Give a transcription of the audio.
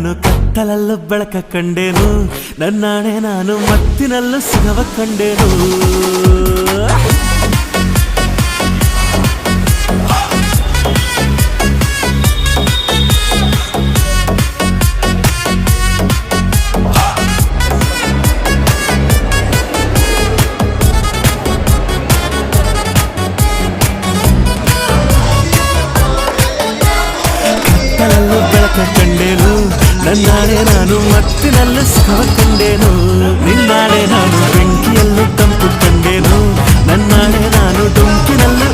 ನಾನು ಕತ್ತಲಲ್ಲೂ ಬೆಳಕ ಕಂಡೇನು ನನ್ನಾಣೆ ನಾನು ಮತ್ತಿನಲ್ಲೂ ಸುಖವ ಕಂಡೇನು ಕತ್ತಲಲ್ಲೂ ಬೆಳಕ ಕಂಡೇನು ನನ್ನಾಣೆ ನಾನು ಮತ್ತಿನಲ್ಲೂ ಸುಖವ ಕಂಡೇನು ನಿನ್ನಾಣೆ ನಾನು ಬೆಂಕಿಯಲ್ಲೂ ತಂಪು ಕಂಡೇನು ನನ್ನಾಣೆ ನಾನು ಡೊಂಕಿನಲ್ಲೂ